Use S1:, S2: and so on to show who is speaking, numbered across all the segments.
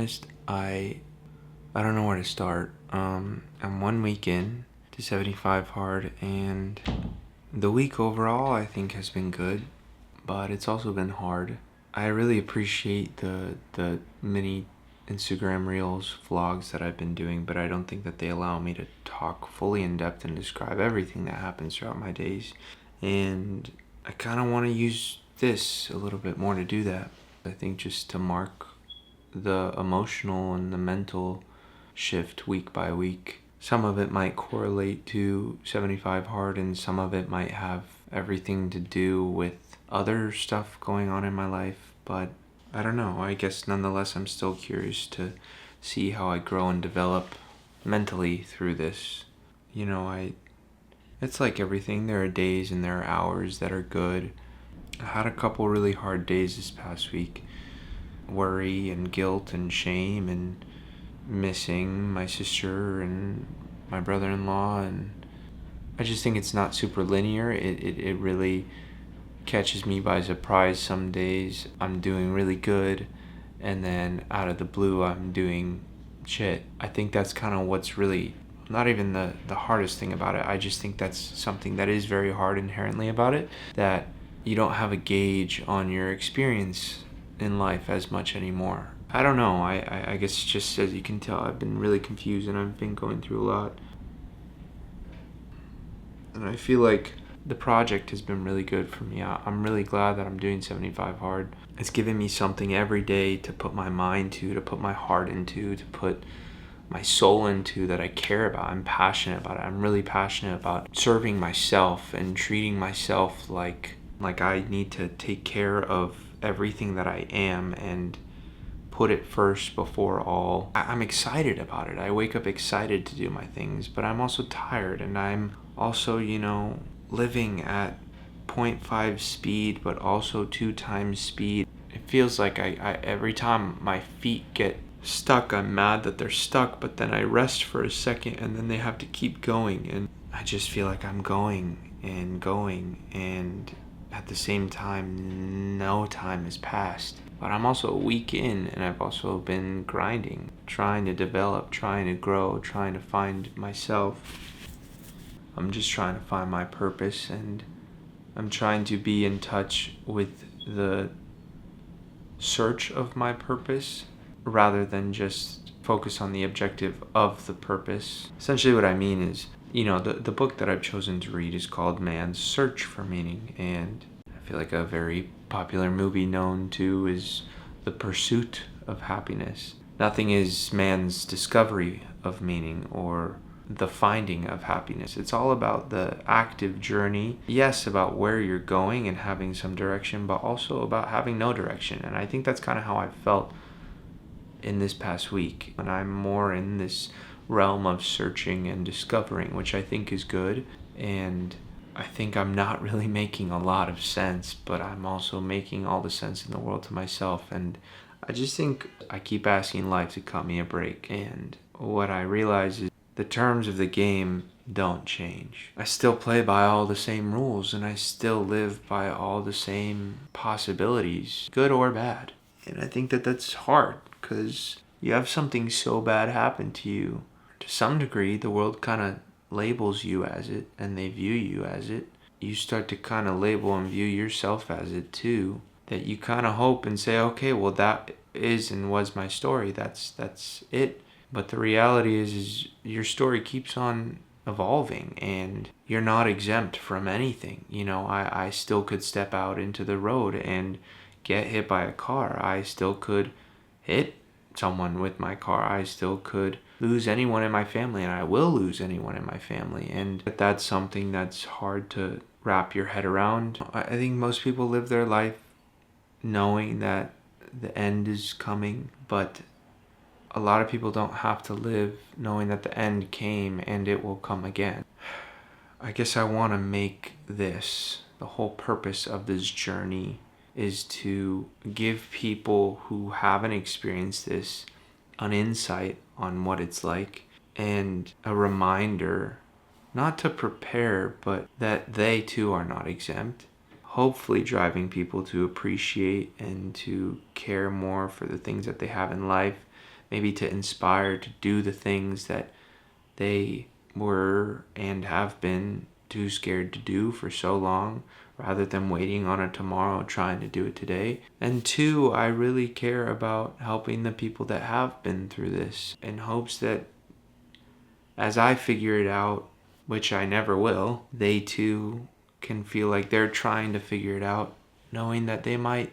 S1: honest, I don't know where to start. I'm 1 week in to 75 hard, and the week overall I think has been good, but it's also been hard. I really appreciate the mini Instagram Reels vlogs that I've been doing, but I don't think that they allow me to talk fully in depth and describe everything that happens throughout my days. And I kind of want to use this a little bit more to do that. I think just to mark the emotional and the mental shift week by week. Some of it might correlate to 75 hard, and some of it might have everything to do with other stuff going on in my life, but I don't know. I guess nonetheless I'm still curious to see how I grow and develop mentally through this. It's like everything. There are days and there are hours that are good. I had a couple really hard days this past week. Worry and guilt and shame and missing my sister and my brother-in-law, and I just think it's not super linear. It really catches me by surprise. Some days I'm doing really good, and then out of the blue I'm doing shit. I think that's kind of what's really not even the hardest thing about it. I just think that's something that is very hard inherently about it, that you don't have a gauge on your experience in life as much anymore. I don't know. I guess just as you can tell, I've been really confused and I've been going through a lot. And I feel like the project has been really good for me. I'm really glad that I'm doing 75 hard. It's given me something every day to put my mind to put my heart into, to put my soul into, that I care about. I'm passionate about it. I'm really passionate about serving myself and treating myself like I need to take care of everything that I am and put it first before all. I'm excited about it. I wake up excited to do my things, but I'm also tired, and I'm also, living at 0.5 speed, but also 2 times speed. It feels like I every time my feet get stuck, I'm mad that they're stuck, but then I rest for a second and then they have to keep going, and I just feel like I'm going, and at the same time, no time has passed. But I'm also a week in, and I've also been grinding, trying to develop, trying to grow, trying to find myself. I'm just trying to find my purpose, and I'm trying to be in touch with the search of my purpose rather than just focus on the objective of the purpose. Essentially what I mean is, the book that I've chosen to read is called Man's Search for Meaning, and I feel like a very popular movie known to is The Pursuit of Happiness. Nothing is man's discovery of meaning or the finding of happiness. It's all about the active journey. Yes, about where you're going and having some direction, but also about having no direction. And I think that's kind of how I felt in this past week. And I'm more in this realm of searching and discovering, which I think is good. And I think I'm not really making a lot of sense, but I'm also making all the sense in the world to myself. And I just think I keep asking life to cut me a break. And what I realize is the terms of the game don't change. I still play by all the same rules, and I still live by all the same possibilities, good or bad. And I think that that's hard, because you have something so bad happen to you. To some degree, the world kind of labels you as it, and they view you as it. You start to kind of label and view yourself as it too, that you kind of hope and say, okay, well, that is and was my story. That's it. But the reality is your story keeps on evolving, and you're not exempt from anything. I still could step out into the road and get hit by a car. I still could hit someone with my car. I still could lose anyone in my family, and I will lose anyone in my family. And that's something that's hard to wrap your head around. I think most people live their life knowing that the end is coming, but a lot of people don't have to live knowing that the end came and it will come again. I guess I want to make this, the whole purpose of this journey is to give people who haven't experienced this an insight on what it's like, and a reminder not to prepare, but that they too are not exempt. Hopefully driving people to appreciate and to care more for the things that they have in life, maybe to inspire to do the things that they were and have been too scared to do for so long, rather than waiting on a tomorrow, trying to do it today. And two, I really care about helping the people that have been through this, in hopes that as I figure it out, which I never will, they too can feel like they're trying to figure it out, knowing that they might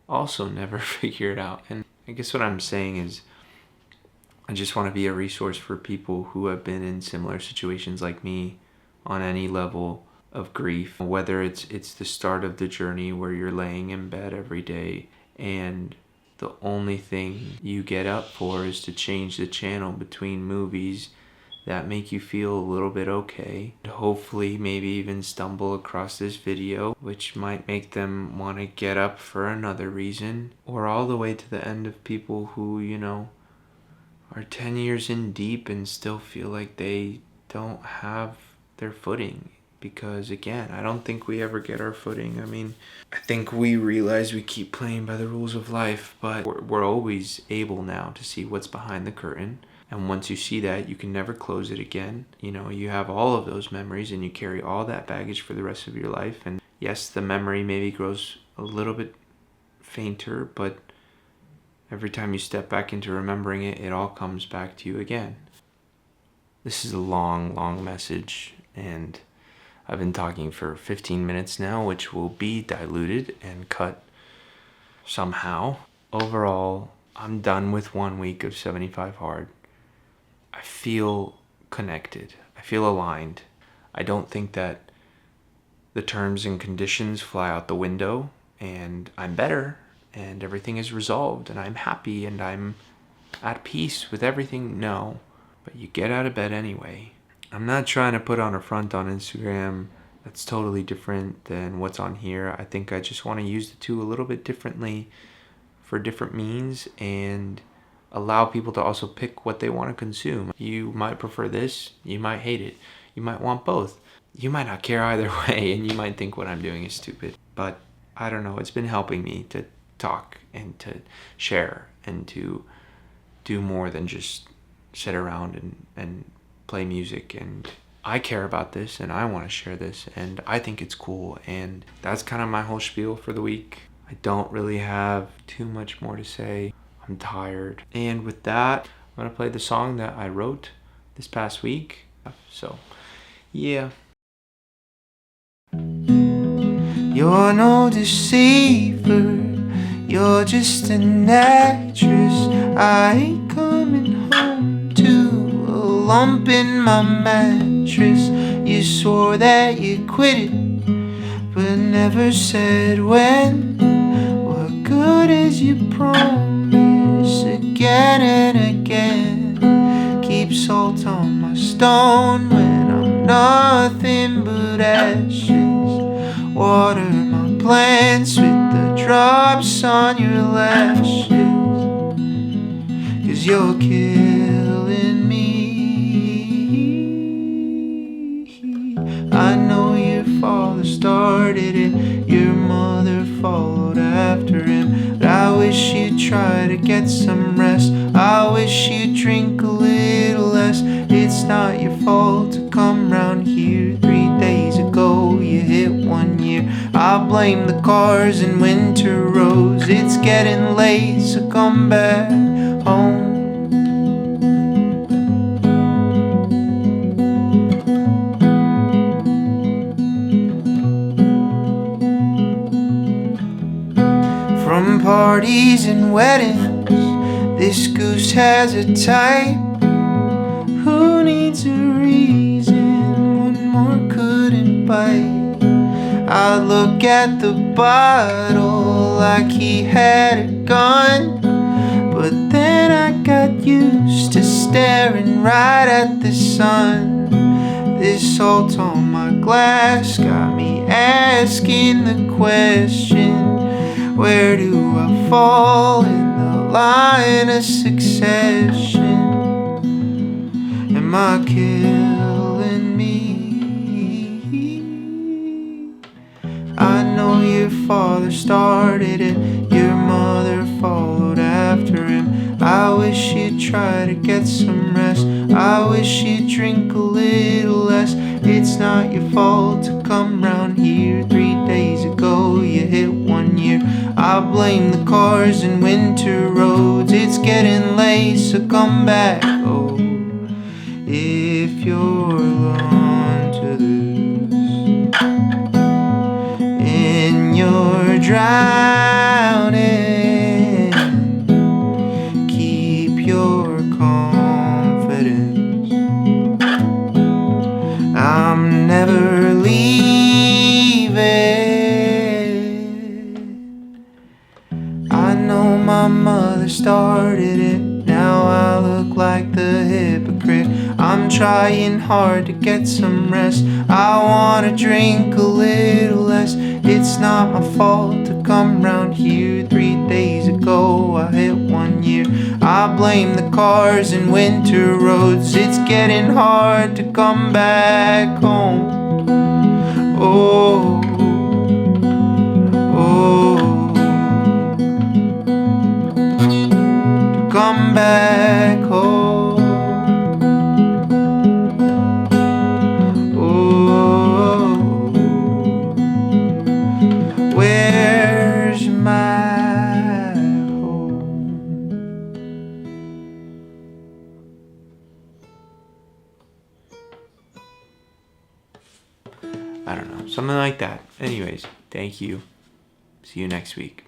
S1: also never figure it out. And I guess what I'm saying is, I just want to be a resource for people who have been in similar situations like me on any level of grief, whether it's the start of the journey where you're laying in bed every day and the only thing you get up for is to change the channel between movies that make you feel a little bit okay. Hopefully maybe even stumble across this video, which might make them want to get up for another reason. Or all the way to the end of people who, are 10 years in deep and still feel like they don't have their footing. Because again, I don't think we ever get our footing. I mean, I think we realize we keep playing by the rules of life, but we're always able now to see what's behind the curtain. And once you see that, you can never close it again. You have all of those memories and you carry all that baggage for the rest of your life. And yes, the memory maybe grows a little bit fainter, but every time you step back into remembering it, it all comes back to you again. This is a long, long message, and I've been talking for 15 minutes now, which will be diluted and cut somehow. Overall, I'm done with 1 week of 75 hard. I feel connected. I feel aligned. I don't think that the terms and conditions fly out the window and I'm better and everything is resolved and I'm happy and I'm at peace with everything. No, but you get out of bed anyway. I'm not trying to put on a front on Instagram that's totally different than what's on here. I think I just want to use the two a little bit differently for different means and allow people to also pick what they want to consume. You might prefer this, you might hate it, you might want both. You might not care either way and you might think what I'm doing is stupid. But I don't know, it's been helping me to talk and to share and to do more than just sit around and play music. And I care about this and I want to share this and I think it's cool, and that's kind of my whole spiel for the week. I don't really have too much more to say. I'm tired. And with that, I'm going to play the song that I wrote this past week. So, yeah. You're no deceiver, you're just an actress. I ain't coming home to a lump in my mattress. You swore that you quit it, but never said when. What good is you promise again and again? Keep salt on my stone when I'm nothing but ashes. Water my plants with the drops on your lashes. 'Cause you're killing me. I know your father started it, your mother followed after him, but I wish you'd try to get some rest. I wish you'd drink a little less. It's not your fault to come round here. 3 days ago you hit 1 year. I blame the cars and winter roads. It's getting late, so come back home. From parties and weddings, this goose has a type. Who needs a reason? One more couldn't bite. I look at the bottle like he had a gun, but then I got used to staring right at the sun. This salt on my glass got me asking the question, where do I fall in the line of succession? Am I killing me? I know your father started it, your mother followed after him. I wish try to get some rest. I wish you'd drink a little less. It's not your fault to come round here. 3 days ago you hit 1 year. I blame the cars and winter roads. It's getting late, so come back. Oh, if you're on to this and you're drowning, keep your confidence. I'm never leaving. I know my mother started it. Now I look like the hypocrite. I'm trying hard to get some rest. I wanna drink a little less. It's not my fault to come round here. 3 days ago I hit 1 year. I blame the cars and winter roads. It's getting hard to come back home. Oh, oh, to come back home. Where's my home? I don't know, something like that. Anyways, thank you. See you next week.